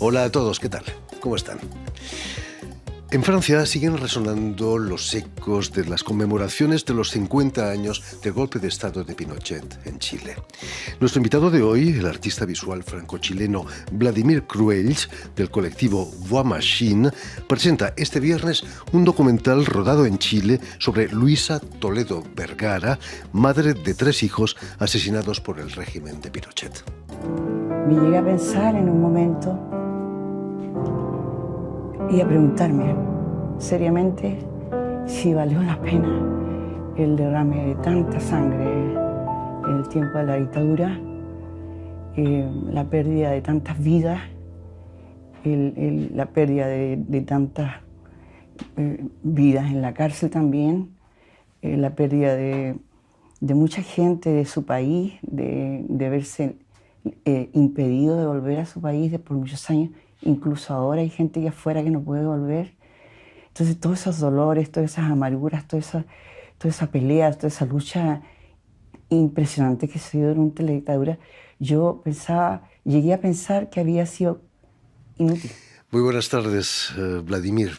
Hola a todos, ¿qué tal? ¿Cómo están? En Francia siguen resonando los ecos de las conmemoraciones de los 50 años del golpe de estado de Pinochet en Chile. Nuestro invitado de hoy, el artista visual franco-chileno Vladimir Cruells, del colectivo Voix Machine, presenta este viernes un documental rodado en Chile sobre Luisa Toledo Vergara, madre de 3 hijos asesinados por el régimen de Pinochet. Me llegué a pensar en un momento y a preguntarme seriamente si valió la pena el derrame de tanta sangre en el tiempo de la dictadura, la pérdida de tantas vidas, la pérdida de tantas vidas en la cárcel también, la pérdida de mucha gente de su país, de verse impedido de volver a su país por muchos años. Incluso ahora hay gente que afuera que no puede volver. Entonces todos esos dolores, todas esas amarguras, toda esa pelea, toda esa lucha impresionante que se dio durante la dictadura, llegué a pensar que había sido inútil. Muy buenas tardes, Vladimir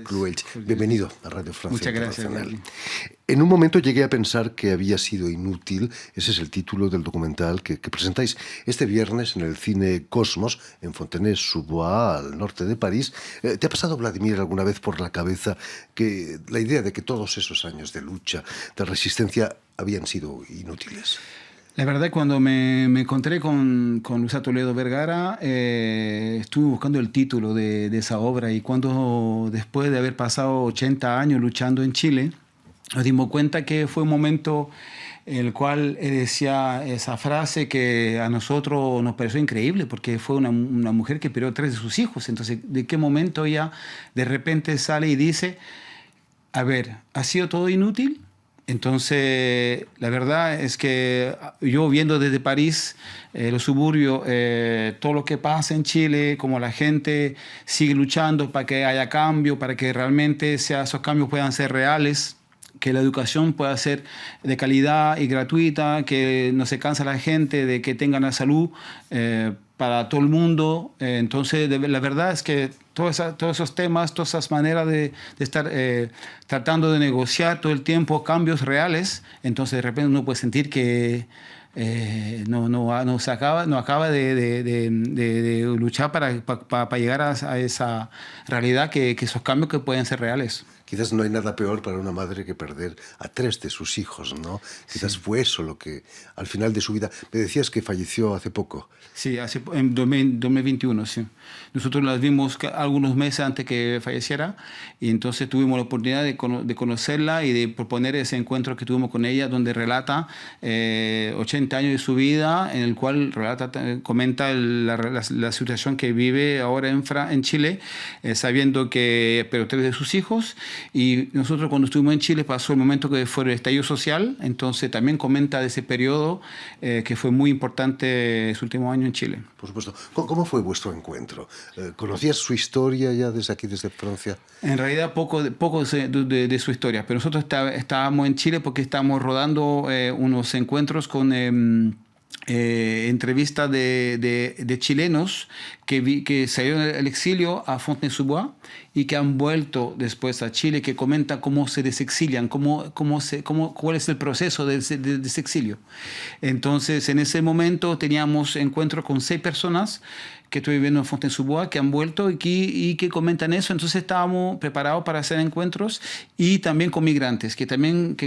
Cruells. Bienvenido a Radio Francia Internacional. Muchas gracias. En un momento llegué a pensar que había sido inútil. Ese es el título del documental que presentáis este viernes en el Cine Cosmos, en Fontenay-sous-Bois, al norte de París. ¿Te ha pasado, Vladimir, alguna vez por la cabeza que la idea de que todos esos años de lucha, de resistencia, habían sido inútiles? La verdad, cuando me encontré con Luisa Toledo Vergara, estuve buscando el título de esa obra, y cuando después de haber pasado 80 años luchando en Chile, nos dimos cuenta que fue un momento en el cual decía esa frase que a nosotros nos pareció increíble, porque fue una mujer que perdió 3 de sus hijos. Entonces, ¿de qué momento ella de repente sale y dice, a ver, ¿ha sido todo inútil? Entonces, la verdad es que yo viendo desde París, los suburbios, todo lo que pasa en Chile, como la gente sigue luchando para que haya cambio, para que realmente esos cambios puedan ser reales, que la educación pueda ser de calidad y gratuita, que no se cansa la gente de que tengan la salud para todo el mundo. Entonces, la verdad es que todos esos temas, todas esas maneras de estar tratando de negociar todo el tiempo cambios reales, entonces de repente uno puede sentir que no acaba de luchar para llegar a esa realidad, que esos cambios que pueden ser reales. Quizás no hay nada peor para una madre que perder a 3 de sus hijos, ¿no? Quizás sí. Fue eso lo que, al final de su vida... Me decías que falleció hace poco. Sí, en 2021, sí. Nosotros las vimos algunos meses antes que falleciera, y entonces tuvimos la oportunidad de conocerla y de proponer ese encuentro que tuvimos con ella, donde relata 80 años de su vida, en el cual comenta la situación que vive ahora en Chile, sabiendo que perdió 3 de sus hijos. Y nosotros, cuando estuvimos en Chile, pasó el momento que fue el estallido social. Entonces también comenta de ese periodo que fue muy importante ese último año en Chile. Por supuesto. ¿Cómo fue vuestro encuentro? ¿Conocías su historia ya desde aquí, desde Francia? En realidad poco de su historia, pero nosotros estábamos en Chile porque estábamos rodando unos encuentros con... entrevistas de chilenos que salieron del exilio a Fontenay-sous-Bois y que han vuelto después a Chile, que comentan cómo se desexilian, cuál es el proceso de ese exilio. Entonces, en ese momento teníamos encuentros con 6 personas que estoy viviendo en Fontenay-sous-Bois, que han vuelto y que comentan eso. Entonces estábamos preparados para hacer encuentros, y también con migrantes que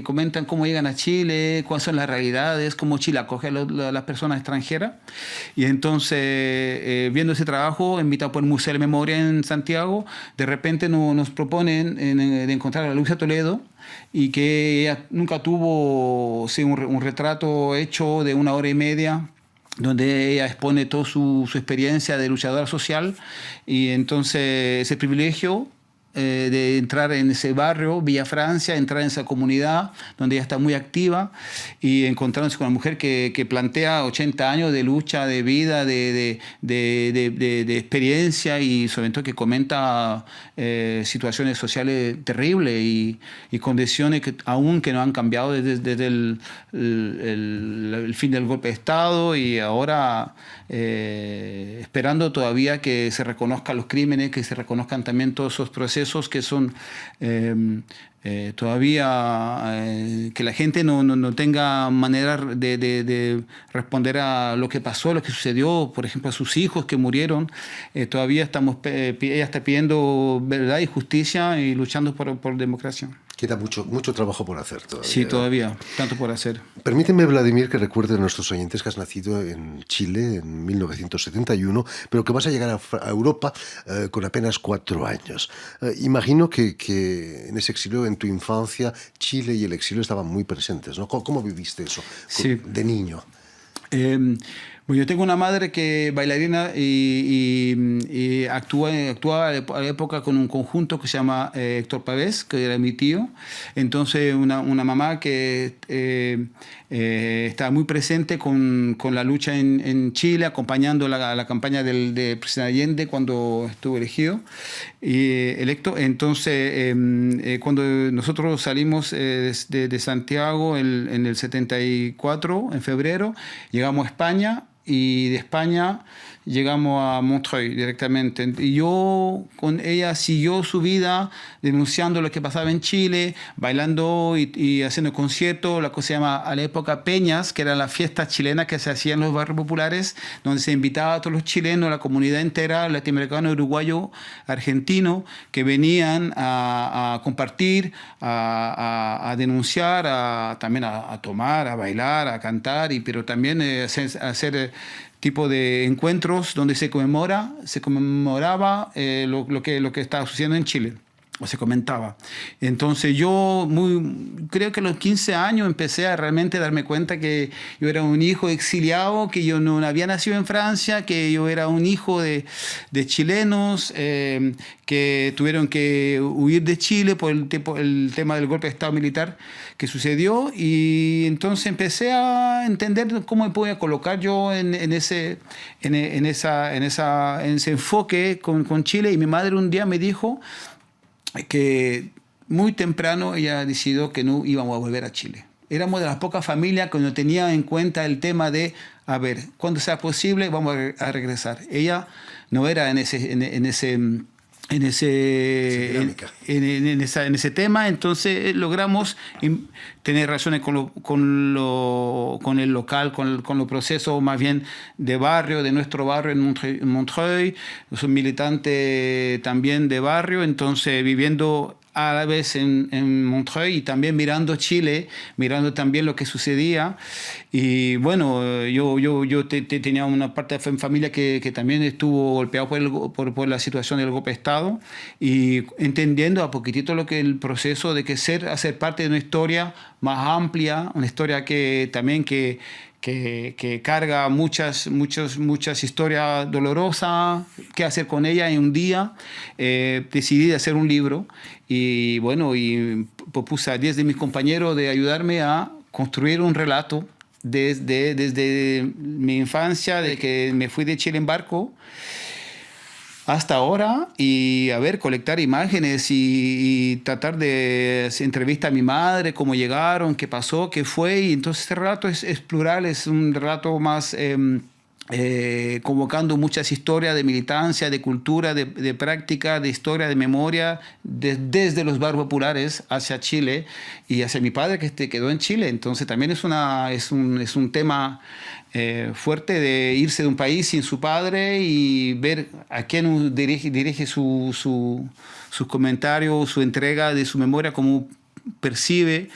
comentan cómo llegan a Chile, cuáles son las realidades, cómo Chile acoge a las personas extranjeras. Y entonces, viendo ese trabajo, invitado por el Museo de la Memoria en Santiago, de repente nos proponen de encontrar a Luisa Toledo, y que ella nunca tuvo un retrato hecho de 1 hora y media, donde ella expone toda su experiencia de luchadora social. Y entonces ese privilegio de entrar en ese barrio, Villa Francia, entrar en esa comunidad donde ella está muy activa y encontrándose con una mujer que plantea 80 años de lucha, de vida, de experiencia y sobre todo que comenta situaciones sociales terribles y condiciones que aún que no han cambiado desde el fin del golpe de Estado y ahora esperando todavía que se reconozcan los crímenes, que se reconozcan también todos esos procesos que son todavía que la gente no tenga manera de responder a lo que pasó, lo que sucedió, por ejemplo, a sus hijos que murieron. Todavía ella está pidiendo verdad y justicia y luchando por democracia. Queda mucho trabajo por hacer todavía. Sí, todavía, tanto por hacer. Permíteme, Vladimir, que recuerde a nuestros oyentes que has nacido en Chile en 1971, pero que vas a llegar a Europa con apenas 4 años. Imagino que en ese exilio, en tu infancia, Chile y el exilio estaban muy presentes, ¿no? ¿Cómo viviste eso sí. de niño? Bueno, yo tengo una madre que bailarina y actuaba a la época con un conjunto que se llama Héctor Pavés, que era mi tío. Entonces una mamá que estaba muy presente con la lucha en Chile, acompañando la campaña del presidente Allende cuando estuvo electo. Entonces, cuando nosotros salimos de Santiago en el 74, en febrero, llegamos a España. Y de España llegamos a Montreuil directamente. Y ella siguió su vida denunciando lo que pasaba en Chile, bailando y haciendo conciertos, la cosa se llama a la época Peñas, que eran las fiestas chilenas que se hacían en los barrios populares, donde se invitaba a todos los chilenos, la comunidad entera, latinoamericano, uruguayo, argentino, que venían a compartir, a denunciar, también a tomar, a bailar, a cantar, pero también hacer tipo de encuentros donde se conmemoraba lo que estaba sucediendo en Chile, o se comentaba. Entonces yo creo que a los 15 años empecé a realmente darme cuenta que yo era un hijo exiliado, que yo no había nacido en Francia, que yo era un hijo de chilenos que tuvieron que huir de Chile por el tema del golpe de Estado militar que sucedió, y entonces empecé a entender cómo me podía colocar yo en ese enfoque con Chile. Y mi madre un día me dijo que muy temprano ella decidió que no íbamos a volver a Chile. Éramos de las pocas familias que no tenían en cuenta el tema de, a ver, cuando sea posible vamos a regresar. Ella no era en ese tema, entonces logramos tener relaciones con el local, con los procesos más bien de barrio, de nuestro barrio en Montreuil. Soy militante también de barrio, entonces viviendo a la vez en Montreuil y también mirando Chile, mirando también lo que sucedía. Y bueno, yo tenía una parte de mi familia que también estuvo golpeado por la situación del golpe de Estado, y entendiendo a poquitito el proceso de hacer parte de una historia más amplia, una historia que también que carga muchas historias dolorosas, qué hacer con ella en un día. Decidí hacer un libro y bueno, y propuse a 10 de mis compañeros de ayudarme a construir un relato desde mi infancia, de que me fui de Chile en barco hasta ahora, y colectar imágenes y tratar de hacer entrevista a mi madre, cómo llegaron, qué pasó, qué fue. Y entonces este relato es plural, es un relato más convocando muchas historias de militancia, de cultura, de práctica, de historia, de memoria, desde los barrios populares hacia Chile y hacia mi padre que quedó en Chile. Entonces también es un tema fuerte de irse de un país sin su padre y ver a quién dirige sus comentarios, su entrega de su memoria, cómo percibe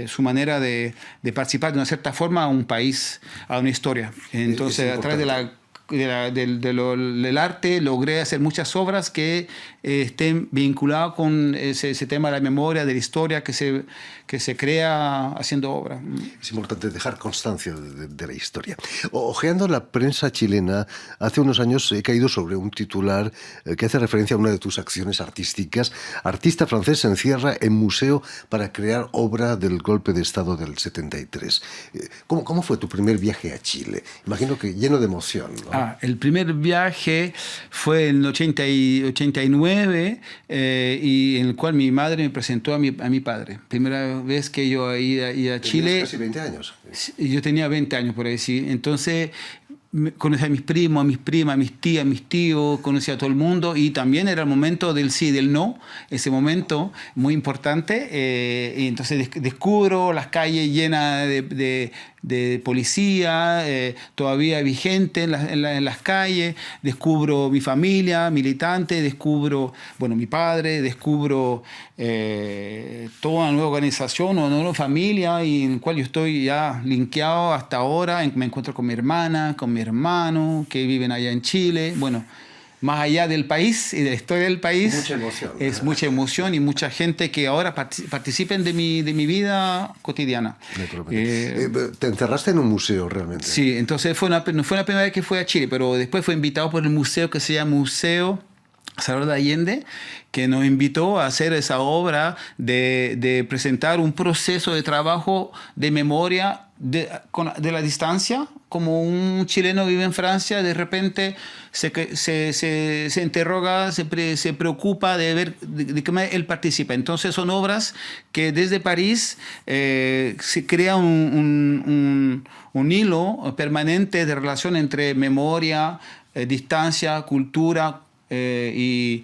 su manera de participar de una cierta forma a un país, a una historia. Entonces, a través de la del arte logré hacer muchas obras que estén vinculadas con ese tema de la memoria, de la historia que se crea haciendo obra. Es importante dejar constancia de la historia. Ojeando la prensa chilena, hace unos años he caído sobre un titular que hace referencia a una de tus acciones artísticas. Artista francés se encierra en museo para crear obra del golpe de Estado del 73. ¿Cómo fue tu primer viaje a Chile? Imagino que lleno de emoción, ¿no? El primer viaje fue en el 89 y en el cual mi madre me presentó a mi padre. Primera vez que yo iba a Chile. Tenías casi 20 años. Yo tenía 20 años por ahí, sí. Entonces conocí a mis primos, a mis primas, a mis tías, a mis tíos, conocí a todo el mundo y también era el momento del sí y del no, ese momento muy importante. Y entonces descubro las calles llenas de policía, todavía vigente en las calles, descubro mi familia militante, descubro, mi padre, descubro toda una nueva organización, una nueva familia y en la cual yo estoy ya linkeado hasta ahora. Me encuentro con mi hermana, con mi hermano que viven allá en Chile. Más allá del país y de la historia del país. Mucha emoción. Es mucha emoción y mucha gente que ahora participen de mi vida cotidiana. ¿Te encerraste en un museo realmente? Sí, entonces no fue la primera vez que fui a Chile, pero después fue invitado por el museo que se llama Museo Salvador de Allende, que nos invitó a hacer esa obra de presentar un proceso de trabajo de memoria de la distancia, como un chileno vive en Francia, de repente se interroga, se preocupa de ver de qué manera él participa. Entonces son obras que desde París se crea un hilo permanente de relación entre memoria, distancia, cultura, y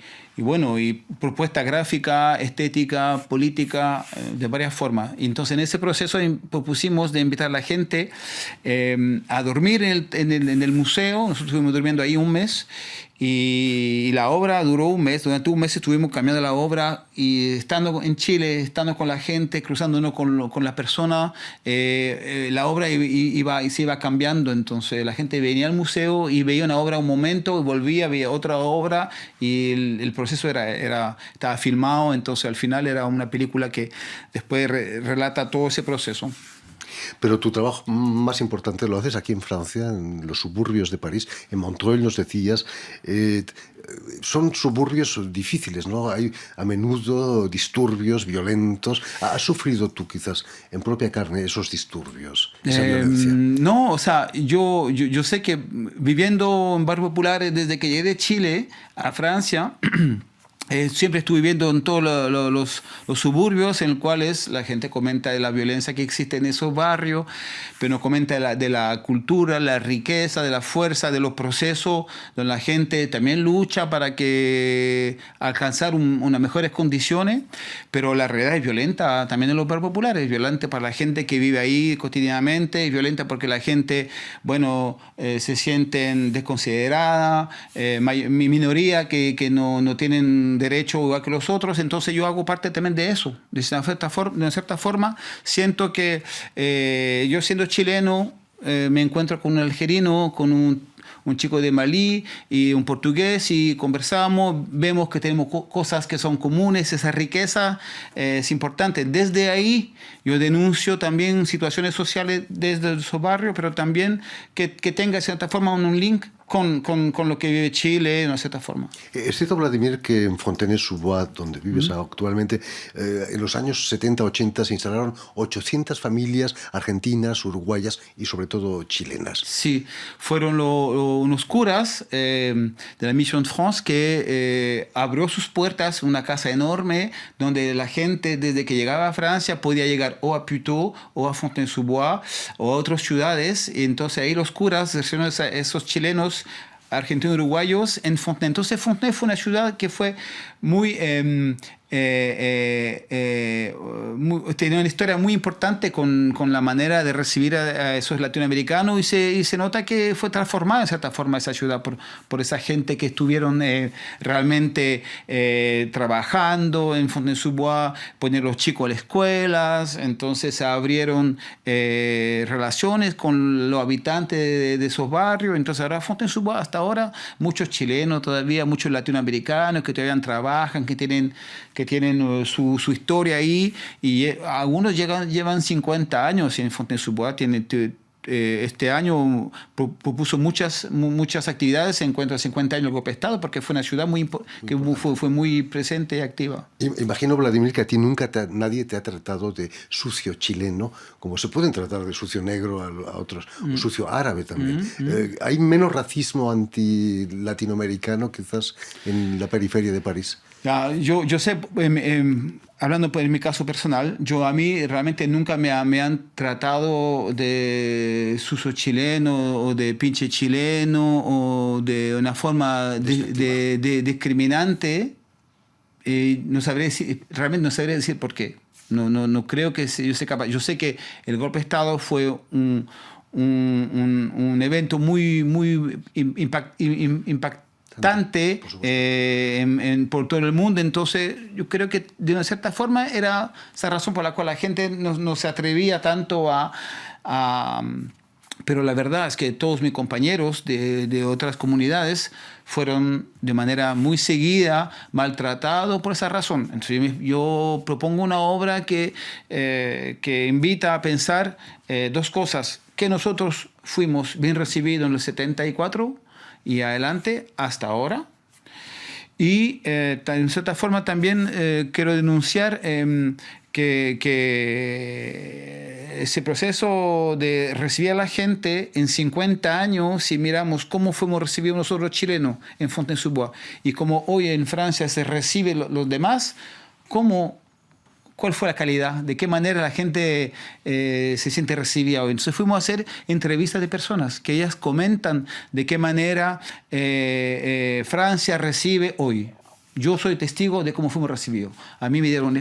propuesta gráfica, estética, política, de varias formas. Y entonces en ese proceso propusimos de invitar a la gente a dormir en el museo. Nosotros estuvimos durmiendo ahí un mes y la obra duró un mes. Durante un mes estuvimos cambiando la obra y estando en Chile, estando con la gente, cruzándonos con las personas, la obra se iba cambiando. Entonces la gente venía al museo y veía una obra un momento y volvía, veía otra obra y el proceso estaba filmado. Entonces al final era una película que después relata todo ese proceso. Pero tu trabajo más importante lo haces aquí en Francia, en los suburbios de París, en Montreuil nos decías. Son suburbios difíciles, ¿no? Hay a menudo disturbios violentos. ¿Has sufrido tú quizás en propia carne esos disturbios, esa violencia? No, o sea, yo sé que viviendo en barrios populares desde que llegué de Chile a Francia, siempre estuve viviendo en todos los suburbios en los cuales la gente comenta de la violencia que existe en esos barrios, pero comenta de la cultura, la riqueza, de la fuerza, de los procesos, donde la gente también lucha para alcanzar unas mejores condiciones, pero la realidad es violenta también en los barrios populares, es violenta para la gente que vive ahí cotidianamente, es violenta porque la gente, se sienten desconsiderada, minoría que no tienen derecho igual que los otros. Entonces yo hago parte también de eso. De una cierta forma siento que yo siendo chileno me encuentro con un algerino, con un chico de Malí y un portugués y conversamos, vemos que tenemos cosas que son comunes, esa riqueza es importante. Desde ahí yo denuncio también situaciones sociales desde esos barrios, pero también que tenga de cierta forma un link con lo que vive Chile, de una cierta forma. Es cierto, Vladimir, que en Fontenay-sous-Bois, donde vives actualmente, en los años 70-80 se instalaron 800 familias argentinas, uruguayas y sobre todo chilenas. Sí, fueron unos curas de la Mission de France que abrió sus puertas, una casa enorme donde la gente desde que llegaba a Francia podía llegar o a Puteaux o a Fontenay-sous-Bois o a otras ciudades. Y entonces ahí los curas recibieron a esos chilenos argentinos uruguayos en Fontenay. Entonces Fontenay fue una ciudad que fue muy tenía una historia muy importante con la manera de recibir a esos latinoamericanos y se nota que fue transformada en cierta forma esa ciudad por esa gente que estuvieron realmente trabajando en Fontaine-sous-Bois, poner los chicos a las escuelas, entonces se abrieron relaciones con los habitantes de esos barrios, entonces ahora Fontaine-sous-Bois hasta ahora muchos chilenos todavía, muchos latinoamericanos que todavía trabajan, que tienen su historia ahí, y algunos llevan 50 años en Fontaine-sous-Bois. Este año propuso muchas actividades en cuanto a 50 años del golpe de Estado, porque fue una ciudad que fue muy presente y activa. Imagino, Vladimir, que a ti nunca nadie te ha tratado de sucio chileno, como se pueden tratar de sucio negro a otros, o sucio árabe también. ¿Hay menos racismo anti-latinoamericano quizás en la periferia de París? Yo sé, hablando en mi caso personal, a mí realmente nunca me han tratado de sucio chileno o de pinche chileno o de una forma de discriminante. No sabré decir, realmente no sabría decir por qué. No creo que yo sea capaz. Yo sé que el golpe de Estado fue un evento muy impactante por todo el mundo, entonces yo creo que de una cierta forma era esa razón por la cual la gente no se atrevía tanto pero la verdad es que todos mis compañeros de otras comunidades fueron de manera muy seguida maltratados por esa razón. Entonces yo propongo una obra que invita a pensar dos cosas: que nosotros fuimos bien recibidos en el 74 y adelante hasta ahora, y en cierta forma también quiero denunciar que ese proceso de recibir a la gente en 50 años, si miramos cómo fuimos recibidos nosotros chilenos en Fontaine-sous-Bois y cómo hoy en Francia se recibe los demás, ¿cuál fue la calidad? ¿De qué manera la gente se siente recibida hoy? Entonces fuimos a hacer entrevistas de personas que ellas comentan de qué manera Francia recibe hoy. Yo soy testigo de cómo fuimos recibidos. A mí me dieron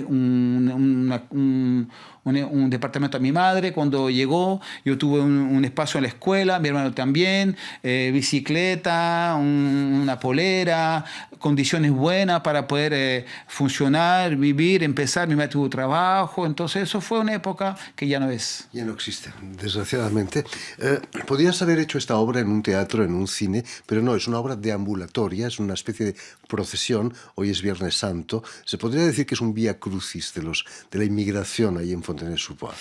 un departamento a mi madre cuando llegó. Yo tuve un espacio en la escuela, mi hermano también, bicicleta, una polera, condiciones buenas para poder funcionar, vivir, empezar. Mi madre tuvo trabajo. Entonces eso fue una época que ya no es. Ya no existe, desgraciadamente. Podrías haber hecho esta obra en un teatro, en un cine, pero no, es una obra deambulatoria, es una especie de procesión. Hoy es Viernes Santo. Se podría decir que es un vía crucis de la inmigración ahí en Fontaine-sous-Bois.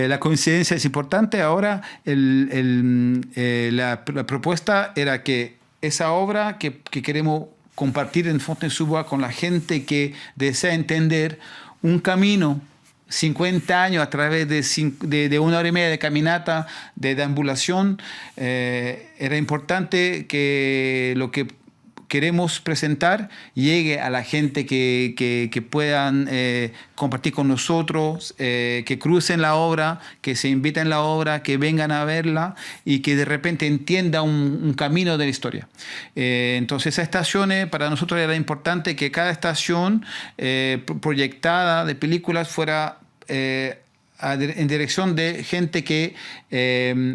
La coincidencia es importante. Ahora la propuesta era que esa obra que queremos compartir en Fontaine-sous-Bois con la gente que desea entender un camino 50 años a través de 1 hora y media de caminata, de deambulación, era importante que lo que queremos presentar llegue a la gente que puedan compartir con nosotros, que crucen la obra, que se inviten a la obra, que vengan a verla y que de repente entienda un camino de la historia. Entonces, esas estaciones, para nosotros era importante que cada estación proyectada de películas fuera en dirección de gente que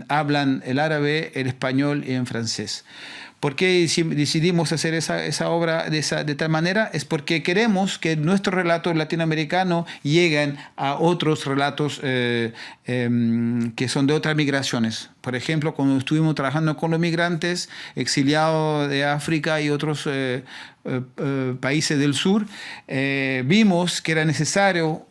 hablan el árabe, el español y en francés. ¿Por qué decidimos hacer esa obra de tal manera? Es porque queremos que nuestros relatos latinoamericanos lleguen a otros relatos que son de otras migraciones. Por ejemplo, cuando estuvimos trabajando con los migrantes exiliados de África y otros países del sur, vimos que era necesario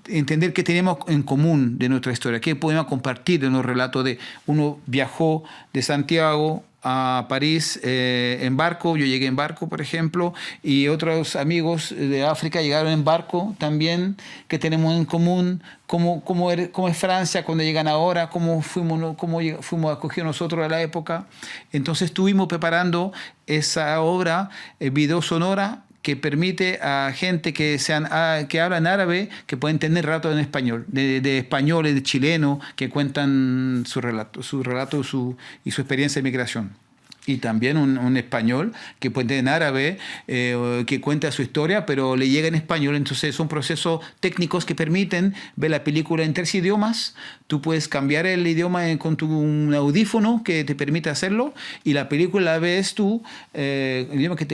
entender qué tenemos en común de nuestra historia, qué podemos compartir de los relatos de uno viajó de Santiago a París en barco, yo llegué en barco, por ejemplo, y otros amigos de África llegaron en barco también, que tenemos en común, cómo es Francia cuando llegan ahora, cómo fuimos acogidos nosotros a la época. Entonces estuvimos preparando esa obra, video sonora, que permite a gente que hablan árabe, que pueden tener relatos en español, de españoles, de chilenos, que cuentan su relato y su experiencia de migración. Y también un español que puede en árabe, que cuenta su historia, pero le llega en español. Entonces son procesos técnicos que permiten ver la película en 3 idiomas. Tú puedes cambiar el idioma con un audífono que te permite hacerlo y la película la ves tú, el idioma que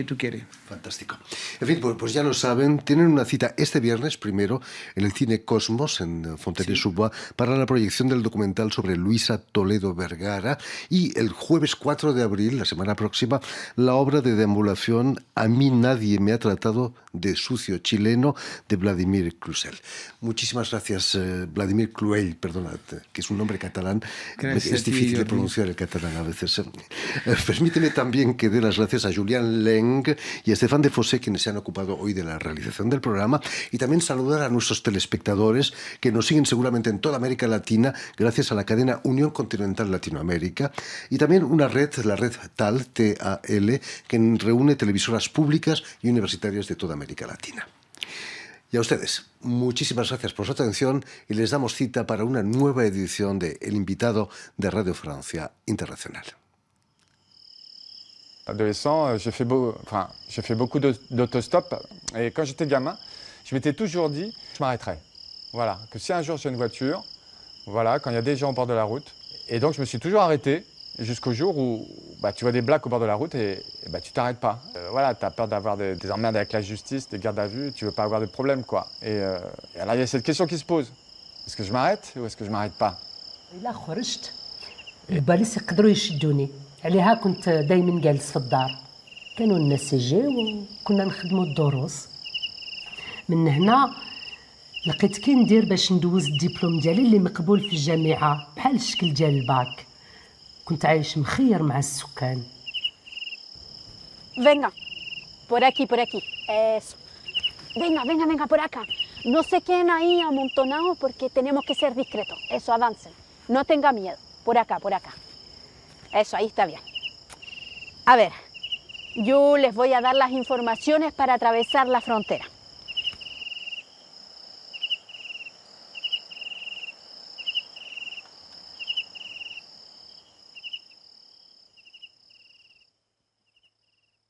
tú quieres. Fantástico. En fin, pues ya lo saben, tienen una cita este viernes primero en el Cine Cosmos en Fontaine-sous-Bois para la proyección del documental sobre Luisa Toledo Vergara y el jueves 4 de abril, la semana próxima, la obra de deambulación A mí nadie me ha tratado de sucio chileno de Vladimir Cluzel. Muchísimas gracias, Vladimir Cluell, perdonad, que es un nombre catalán. Gracias, es difícil de pronunciar el catalán a veces. Permíteme también que dé las gracias a Julián Leng y a Estefan de Fossé, quienes se han ocupado hoy de la realización del programa, y también saludar a nuestros telespectadores que nos siguen seguramente en toda América Latina gracias a la cadena Unión Continental Latinoamérica y también una red, la red TAL, T-A-L, que reúne televisoras públicas y universitarias de toda América Latina. Y a ustedes, muchísimas gracias por su atención y les damos cita para una nueva edición de El Invitado de Radio Francia Internacional. Adolescent, j'ai fait beaucoup d'autostop et quand j'étais gamin, je m'étais toujours dit je m'arrêterai. Voilà, que si un jour j'ai une voiture, voilà, quand il y a des gens au bord de la route, et donc je me suis toujours arrêté jusqu'au jour où tu vois des blacks au bord de la route et tu t'arrêtes pas. Voilà, tu as peur d'avoir des emmerdes avec la justice, des gardes à vue, tu veux pas avoir de problème quoi. Et alors il y a cette question qui se pose. Est-ce que je m'arrête ou est-ce que je m'arrête pas? إلا خرجت البوليس يقدروا يشدوني عليها كنت دايما جالس في الدار كانوا الناس يجيو وكنا نخدموا الدروس من هنا لقيت كي ندير باش ندوز الدبلوم ديالي اللي مقبول في الجامعة بحال الشكل ديال الباك كنت عايش مخير مع السكان. Venga, por aquí, eso. Venga, por acá. No se queden ahí amontonados porque tenemos que ser discretos. Eso, avancen. No tenga miedo. Por acá. Eso, ahí está bien. A ver, yo les voy a dar las informaciones para atravesar la frontera.